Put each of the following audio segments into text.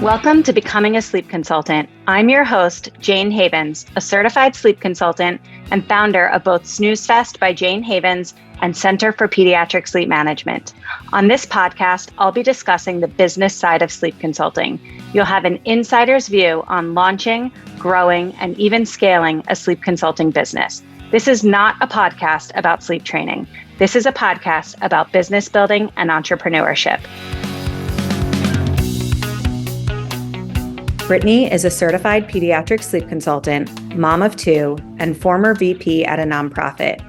Welcome to Becoming a Sleep Consultant. I'm your host, Jane Havens, a certified sleep consultant and founder of both Snooze Fest by Jane Havens and Center for Pediatric Sleep Management. On this podcast, I'll be discussing the business side of sleep consulting. You'll have an insider's view on launching, growing, and even scaling a sleep consulting business. This is not a podcast about sleep training. This is a podcast about business building and entrepreneurship. Brittany is a certified pediatric sleep consultant, mom of two, and former VP at a nonprofit.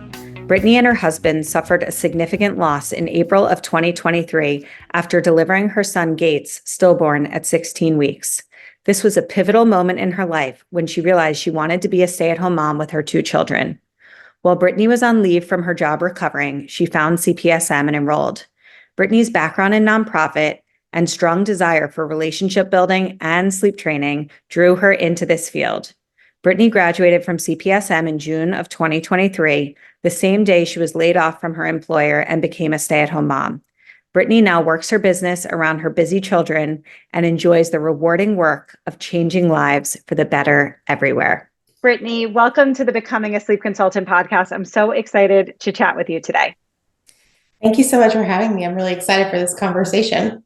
Brittany and her husband suffered a significant loss in April of 2023 after delivering her son Gates, stillborn at 16 weeks. This was a pivotal moment in her life when she realized she wanted to be a stay-at-home mom with her two children. While Brittany was on leave from her job recovering, she found CPSM and enrolled. Brittany's background in nonprofit and strong desire for relationship building and sleep training drew her into this field. Brittany graduated from CPSM in June of 2023, the same day she was laid off from her employer and became a stay-at-home mom. Brittany now works her business around her busy children and enjoys the rewarding work of changing lives for the better everywhere. Brittany, welcome to the Becoming a Sleep Consultant podcast. I'm so excited to chat with you today. Thank you so much for having me. I'm really excited for this conversation.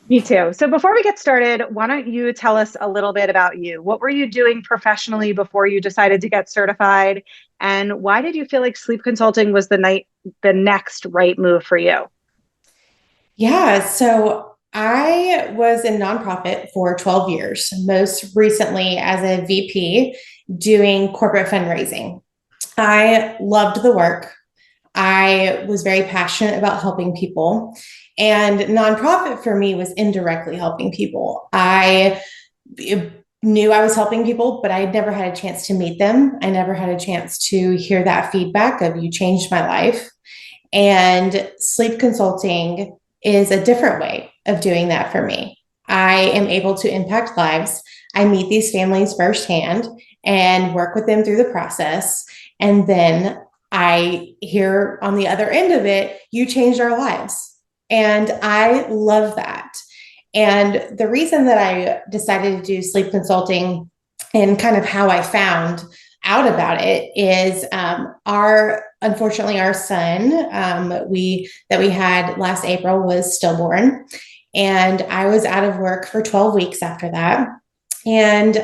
Me too. So before we get started, why don't you tell us a little bit about you? What were you doing professionally before you decided to get certified? And why did you feel like sleep consulting was the next right move for you? Yeah, so I was in nonprofit for 12 years, most recently as a VP doing corporate fundraising. I loved the work. I was very passionate about helping people. And nonprofit for me was indirectly helping people. I knew I was helping people, but I had never had a chance to meet them. I never had a chance to hear that feedback of you changed my life. And sleep consulting is a different way of doing that for me. I am able to impact lives. I meet these families firsthand and work with them through the process. And then I hear on the other end of it, you changed our lives. And I love that. And the reason that I decided to do sleep consulting and kind of how I found out about it is unfortunately our son that we had last April was stillborn, and I was out of work for 12 weeks after that. And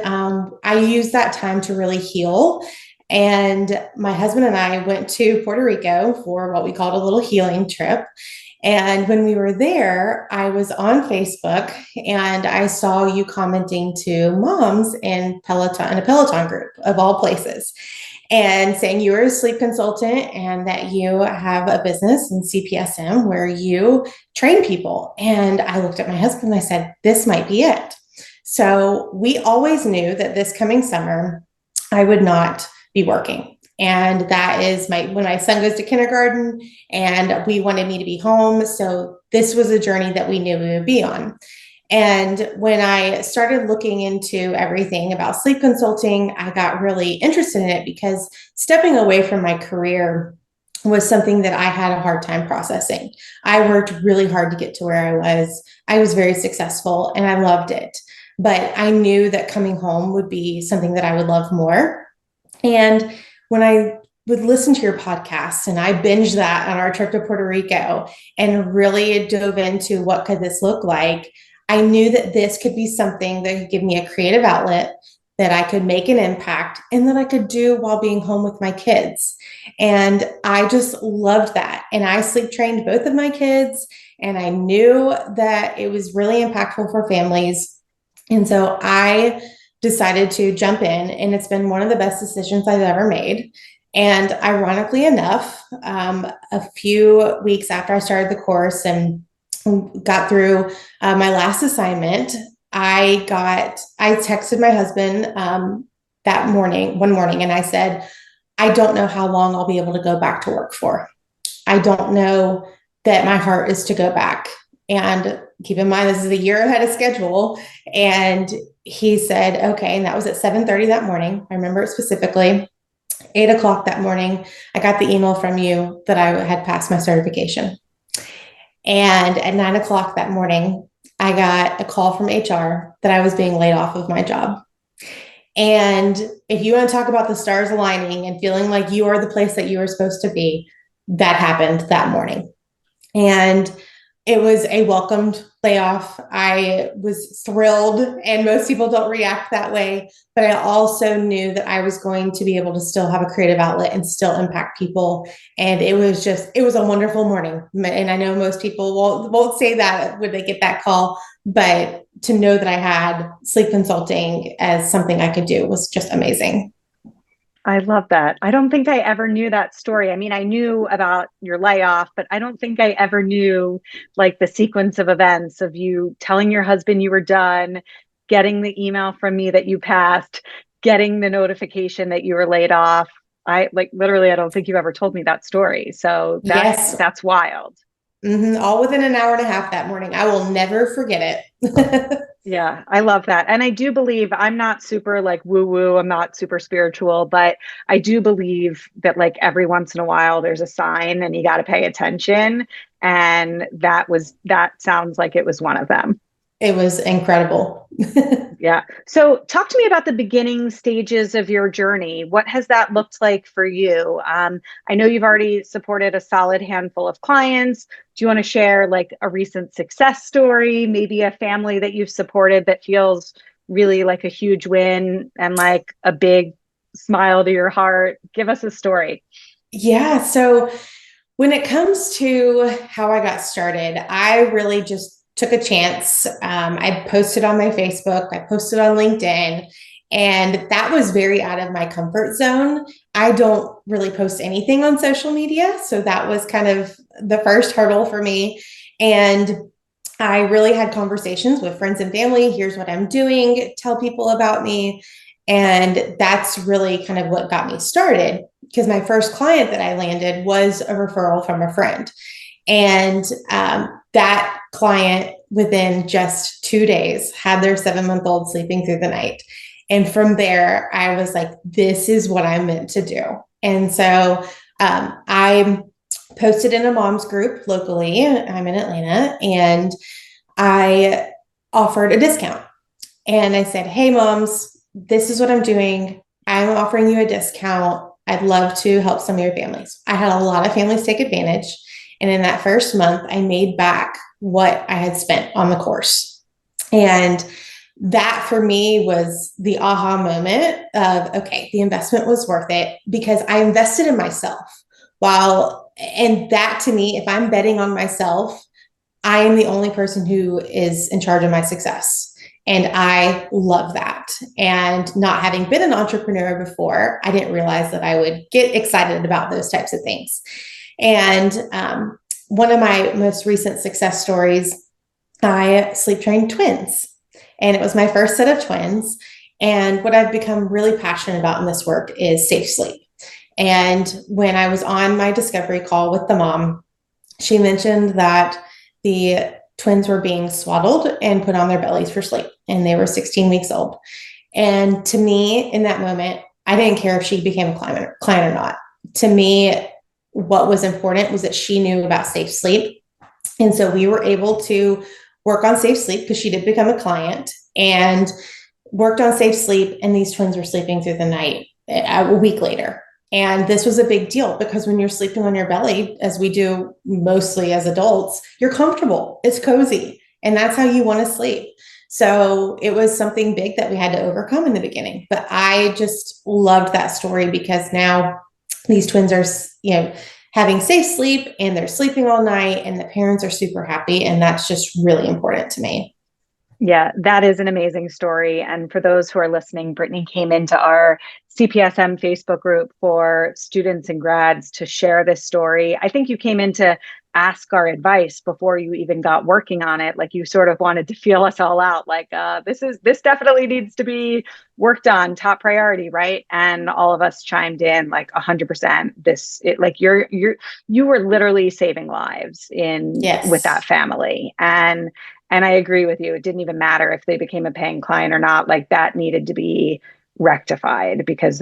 I used that time to really heal. And my husband and I went to Puerto Rico for what we called a little healing trip. And when we were there, I was on Facebook and I saw you commenting to moms in a Peloton group of all places, and saying you were a sleep consultant and that you have a business in CPSM where you train people. And I looked at my husband and I said, this might be it. So we always knew that this coming summer, I would not be working. And that is when my son goes to kindergarten, and we wanted me to be home. So this was a journey that we knew we would be on. And when I started looking into everything about sleep consulting, I got really interested in it because stepping away from my career was something that I had a hard time processing. I worked really hard to get to where I was. I was very successful and I loved it. But I knew that coming home would be something that I would love more. And when I would listen to your podcast, and I binged that on our trip to Puerto Rico and really dove into what could this look like, I knew that this could be something that could give me a creative outlet, that I could make an impact, and that I could do while being home with my kids. And I just loved that. And I sleep trained both of my kids, and I knew that it was really impactful for families. And so I decided to jump in, and it's been one of the best decisions I've ever made. And ironically enough, a few weeks after I started the course and got through my last assignment, I texted my husband one morning, and I said, I don't know how long I'll be able to go back to work for. I don't know that my heart is to go back. And keep in mind, this is a year ahead of schedule. And he said, okay. And that was at 7:30 that morning. I remember it specifically. 8 o'clock that morning, I got the email from you that I had passed my certification. And at 9 o'clock that morning, I got a call from HR that I was being laid off of my job. And if you want to talk about the stars aligning and feeling like you are the place that you are supposed to be, that happened that morning. And it was a welcomed layoff. I was thrilled, and most people don't react that way. But I also knew that I was going to be able to still have a creative outlet and still impact people. And it was a wonderful morning. And I know most people won't say that when they get that call, but to know that I had sleep consulting as something I could do was just amazing. I love that. I don't think I ever knew that story. I mean, I knew about your layoff, but I don't think I ever knew like the sequence of events of you telling your husband you were done, getting the email from me that you passed, getting the notification that you were laid off. I like literally, I don't think you ever told me that story. So Yes. that's wild. All within an hour and a half that morning. I will never forget it. Yeah, I love that. And I do believe I'm not super like woo woo, I'm not super spiritual, but I do believe that like every once in a while there's a sign and you got to pay attention. And that sounds like it was one of them. It was incredible. Yeah. So talk to me about the beginning stages of your journey. What has that looked like for you? I know you've already supported a solid handful of clients. Do you want to share like a recent success story, maybe a family that you've supported that feels really like a huge win and like a big smile to your heart? Give us a story. Yeah. So when it comes to how I got started, I really just took a chance. I posted on my Facebook, I posted on LinkedIn, and that was very out of my comfort zone. I don't really post anything on social media. So that was kind of the first hurdle for me. And I really had conversations with friends and family. Here's what I'm doing, tell people about me. And that's really kind of what got me started, because my first client that I landed was a referral from a friend. And that client, within just 2 days, had their 7-month-old sleeping through the night. And from there, I was like, this is what I'm meant to do. And so I posted in a mom's group locally. I'm in Atlanta, and I offered a discount. And I said, hey, moms, this is what I'm doing. I'm offering you a discount. I'd love to help some of your families. I had a lot of families take advantage. And in that first month, I made back what I had spent on the course. And that for me was the aha moment of, okay, the investment was worth it because I invested in myself. And that to me, if I'm betting on myself, I am the only person who is in charge of my success. And I love that. And not having been an entrepreneur before, I didn't realize that I would get excited about those types of things. And one of my most recent success stories, I sleep trained twins. And it was my first set of twins. And what I've become really passionate about in this work is safe sleep. And when I was on my discovery call with the mom, she mentioned that the twins were being swaddled and put on their bellies for sleep, and they were 16 weeks old. And to me, in that moment, I didn't care if she became a client or not. To me, what was important was that she knew about safe sleep. And so we were able to work on safe sleep because she did become a client, and worked on safe sleep. And these twins were sleeping through the night a week later. And this was a big deal because when you're sleeping on your belly, as we do mostly as adults, you're comfortable, it's cozy, and that's how you want to sleep. So it was something big that we had to overcome in the beginning. But I just loved that story because now these twins are, having safe sleep, and they're sleeping all night, and the parents are super happy. And that's just really important to me. Yeah, that is an amazing story. And for those who are listening, Brittany came into our CPSM Facebook group for students and grads to share this story. I think you came in to ask our advice before you even got working on it. Like you sort of wanted to feel us all out. Like this definitely needs to be worked on, top priority, right? And all of us chimed in like 100%. You were literally saving lives with that family. And I agree with you. It didn't even matter if they became a paying client or not. Like that needed to be rectified because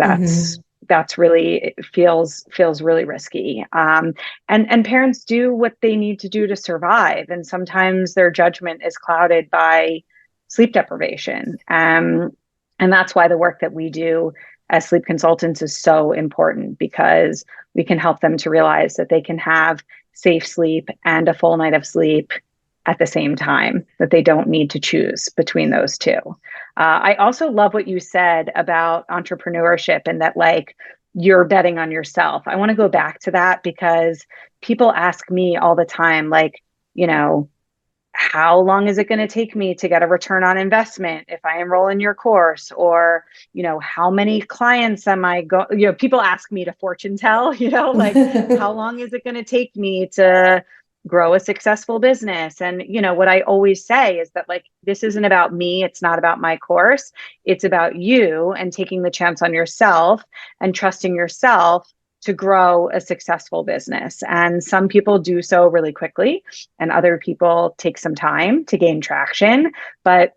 that's really, it feels really risky. And parents do what they need to do to survive, and sometimes their judgment is clouded by sleep deprivation. And that's why the work that we do as sleep consultants is so important, because we can help them to realize that they can have safe sleep and a full night of sleep at the same time, that they don't need to choose between those two. I also love what you said about entrepreneurship, and that like you're betting on yourself. I want to go back to that, because people ask me all the time, like, you know, how long is it going to take me to get a return on investment if I enroll in your course? Or, you know, how many clients am I people ask me to fortune tell, like, how long is it going to take me to grow a successful business? And, what I always say is that, like, this isn't about me. It's not about my course. It's about you and taking the chance on yourself and trusting yourself to grow a successful business. And some people do so really quickly, and other people take some time to gain traction. But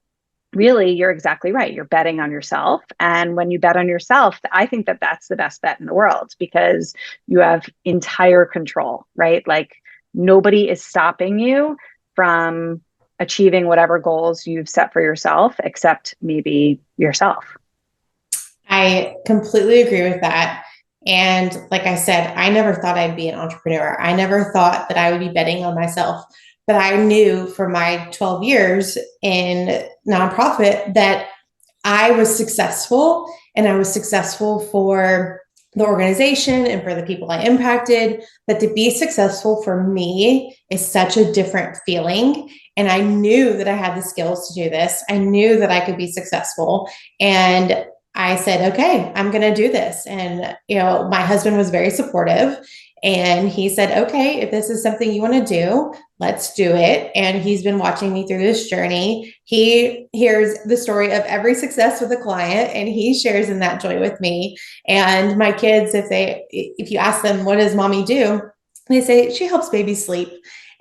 really, you're exactly right. You're betting on yourself. And when you bet on yourself, I think that that's the best bet in the world, because you have entire control, right? Like, nobody is stopping you from achieving whatever goals you've set for yourself, except maybe yourself. I completely agree with that. And like I said, I never thought I'd be an entrepreneur. I never thought that I would be betting on myself. But I knew for my 12 years in nonprofit that I was successful, and I was successful for the organization and for the people I impacted. But to be successful for me is such a different feeling. And I knew that I had the skills to do this. I knew that I could be successful. And I said, okay, I'm going to do this. And, my husband was very supportive, and he said, okay, if this is something you want to do, let's do it. And he's been watching me through this journey. He hears the story of every success with a client, and he shares in that joy with me. And my kids, if you ask them, what does mommy do? They say, she helps babies sleep.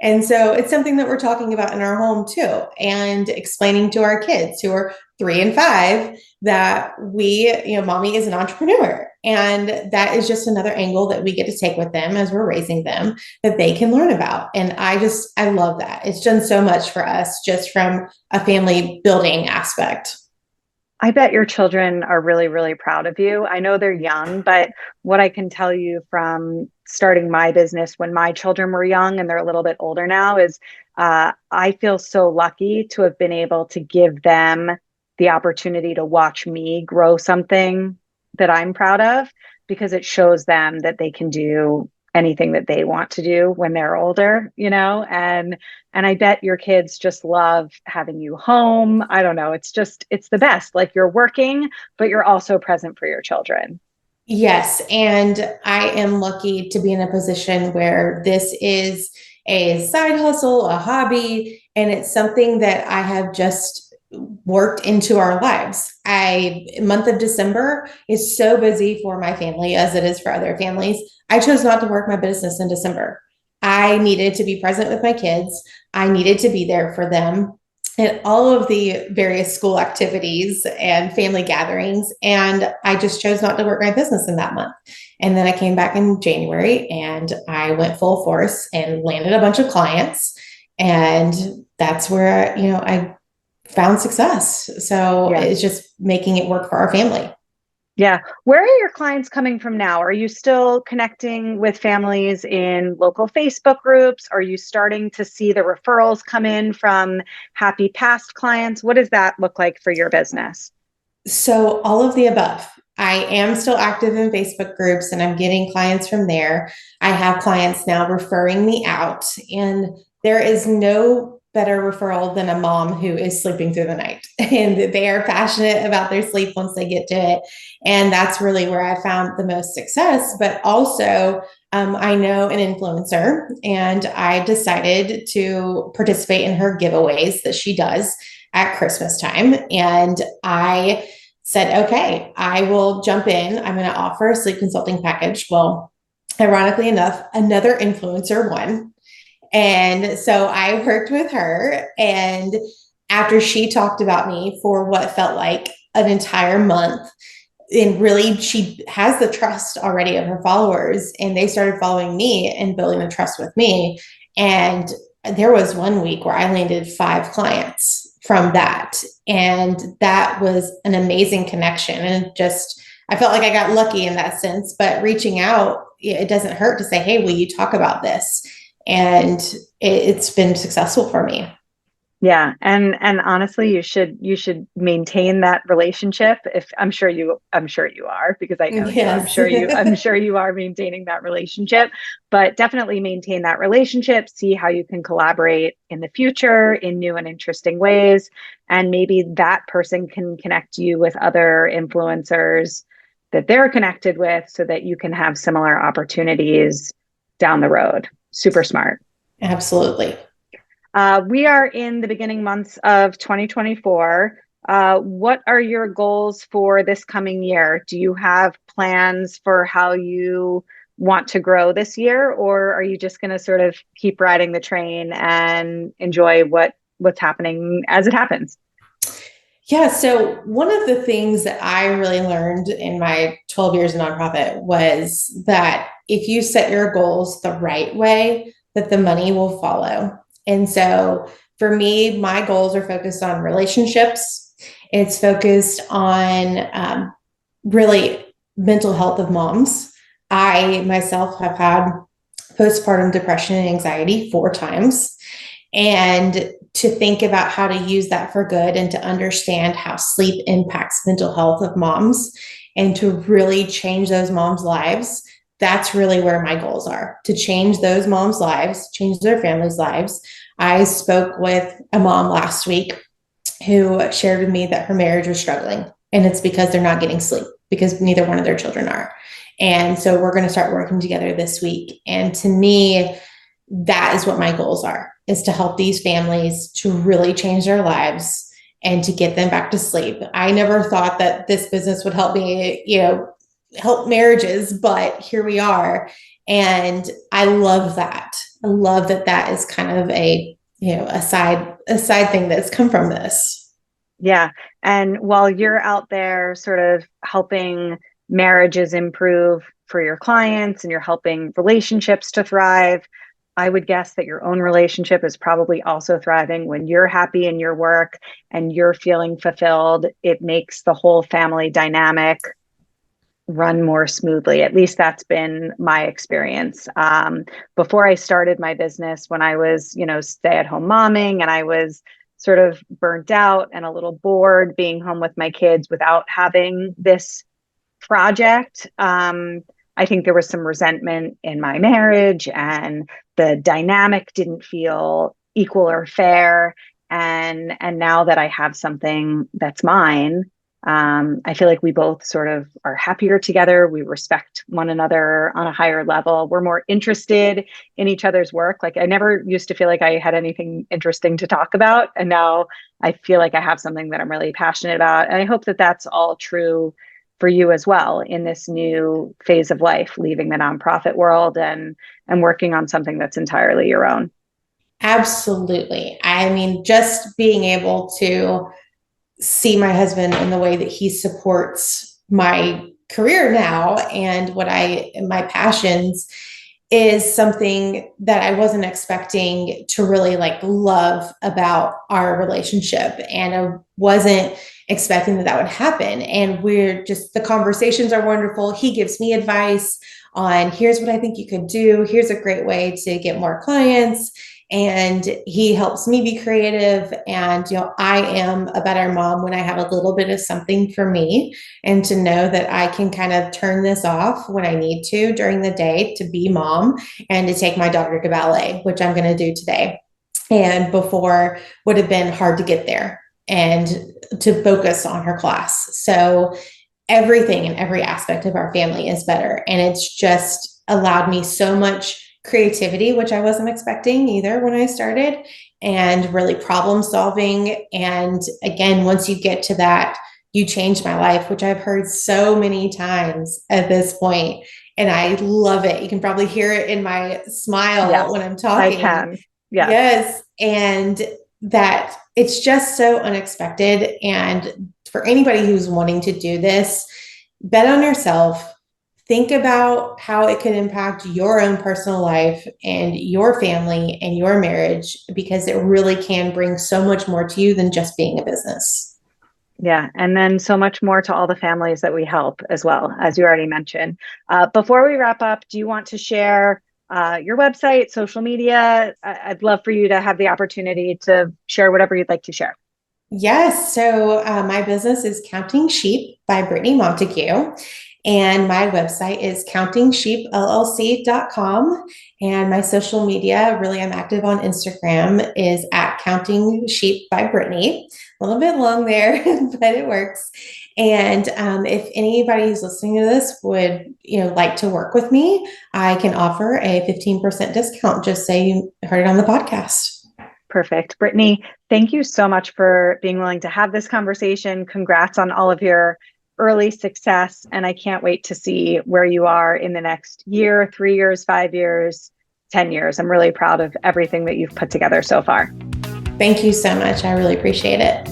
And so it's something that we're talking about in our home too, and explaining to our kids who are 3 and 5 that mommy is an entrepreneur. And that is just another angle that we get to take with them as we're raising them, that they can learn about. And I love that. It's done so much for us just from a family building aspect. I bet your children are really, really proud of you. I know they're young, but what I can tell you from starting my business when my children were young, and they're a little bit older now, is I feel so lucky to have been able to give them the opportunity to watch me grow something that I'm proud of, because it shows them that they can do anything that they want to do when they're older, and I bet your kids just love having you home. I don't know. It's the best. Like, you're working, but you're also present for your children. Yes. And I am lucky to be in a position where this is a side hustle, a hobby, and it's something that I have just worked into our lives. Month of December is so busy for my family, as it is for other families. I chose not to work my business in December. I needed to be present with my kids. I needed to be there for them at all of the various school activities and family gatherings. And I just chose not to work my business in that month. And then I came back in January, and I went full force and landed a bunch of clients. And that's where, I found success. So Yeah. it's just making it work for our family. Yeah. Where are your clients coming from now? Are you still connecting with families in local Facebook groups? Are you starting to see the referrals come in from happy past clients? What does that look like for your business? So all of the above. I am still active in Facebook groups, and I'm getting clients from there. I have clients now referring me out, and there is no better referral than a mom who is sleeping through the night and they are passionate about their sleep once they get to it. And that's really where I found the most success. But also, I know an influencer, and I decided to participate in her giveaways that she does at Christmas time. And I said, okay, I will jump in. I'm going to offer a sleep consulting package. Well, ironically enough, another influencer won. And so I worked with her. And after she talked about me for what felt like an entire month, and really she has the trust already of her followers, and they started following me and building the trust with me. And there was one week where I landed 5 clients from that. And that was an amazing connection. And just, I felt like I got lucky in that sense, but reaching out, it doesn't hurt to say, hey, will you talk about this? And it's been successful for me. Yeah. And honestly, you should maintain that relationship. If I'm sure you are, because I know you, Yes. I'm sure you are maintaining that relationship, but definitely maintain that relationship, see how you can collaborate in the future in new and interesting ways. And maybe that person can connect you with other influencers that they're connected with so that you can have similar opportunities down the road. Super smart. Absolutely. We are in the beginning months of 2024. What are your goals for this coming year? Do you have plans for how you want to grow this year, or are you just going to sort of keep riding the train and enjoy what's happening as it happens? Yeah. So one of the things that I really learned in my 12 years in nonprofit was that if you set your goals the right way, that the money will follow. And so for me, my goals are focused on relationships. It's focused on really mental health of moms. I myself have had postpartum depression and anxiety 4 times. And to think about how to use that for good and to understand how sleep impacts mental health of moms and to really change those moms' lives. That's really where my goals are, to change those moms' lives, change their families' lives. I spoke with a mom last week who shared with me that her marriage was struggling, and it's because they're not getting sleep because neither one of their children are. And so we're going to start working together this week. And to me, that is what my goals are, is to help these families to really change their lives and to get them back to sleep. I never thought that this business would help me, help marriages, but here we are. And I love that. I love that that is kind of a side thing that's come from this. Yeah. And while you're out there sort of helping marriages improve for your clients and you're helping relationships to thrive, I would guess that your own relationship is probably also thriving when you're happy in your work and you're feeling fulfilled. It makes the whole family dynamic run more smoothly. At least that's been my experience. Before I started my business, when I was, stay-at-home momming and I was sort of burnt out and a little bored being home with my kids without having this project. I think there was some resentment in my marriage and the dynamic didn't feel equal or fair. And now that I have something that's mine, I feel like we both sort of are happier together. We respect one another on a higher level. We're more interested in each other's work. Like I never used to feel like I had anything interesting to talk about. And now I feel like I have something that I'm really passionate about. And I hope that that's all true for you as well in this new phase of life, leaving the nonprofit world and working on something that's entirely your own. Absolutely. I mean, just being able to see my husband in the way that he supports my career now and my passions is something that I wasn't expecting to really love about our relationship. And I wasn't expecting that would happen. And the conversations are wonderful. He gives me advice on here's what I think you could do. Here's a great way to get more clients. And he helps me be creative. And, I am a better mom when I have a little bit of something for me and to know that I can kind of turn this off when I need to during the day to be mom and to take my daughter to ballet, which I'm going to do today. And before would have been hard to get there and to focus on her class. So everything and every aspect of our family is better. And it's just allowed me so much creativity, which I wasn't expecting either when I started, and really problem solving. And again, once you get to that, you changed my life, which I've heard so many times at this point. And I love it. You can probably hear it in my smile when I'm talking. I can. Yeah. Yes. And that it's just so unexpected. And for anybody who's wanting to do this, bet on yourself. Think about how it could impact your own personal life and your family and your marriage, because it really can bring so much more to you than just being a business. Yeah. And then so much more to all the families that we help as well, as you already mentioned. Before we wrap up, do you want to share your website, social media? I'd love for you to have the opportunity to share whatever you'd like to share. Yes. So my business is Counting Sheep by Brittany Montague. And my website is countingsheepllc.com. And my social media, really, I'm active on Instagram, is at Counting Sheep by Brittany. A little bit long there, but it works. And if anybody who's listening to this would, like to work with me, I can offer a 15% discount. Just say you heard it on the podcast. Perfect. Brittany, thank you so much for being willing to have this conversation. Congrats on all of your early success. And I can't wait to see where you are in the next year, 3 years, 5 years, 10 years. I'm really proud of everything that you've put together so far. Thank you so much. I really appreciate it.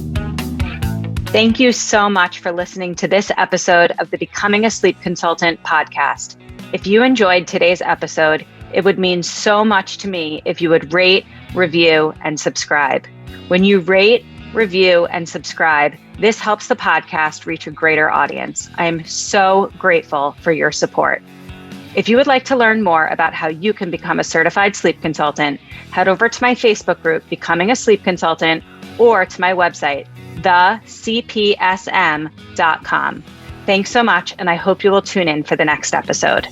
Thank you so much for listening to this episode of the Becoming a Sleep Consultant podcast. If you enjoyed today's episode, it would mean so much to me if you would rate, review, and subscribe. When you rate, review, and subscribe, this helps the podcast reach a greater audience. I am so grateful for your support. If you would like to learn more about how you can become a certified sleep consultant, head over to my Facebook group, Becoming a Sleep Consultant, or to my website, thecpsm.com. Thanks so much, and I hope you will tune in for the next episode.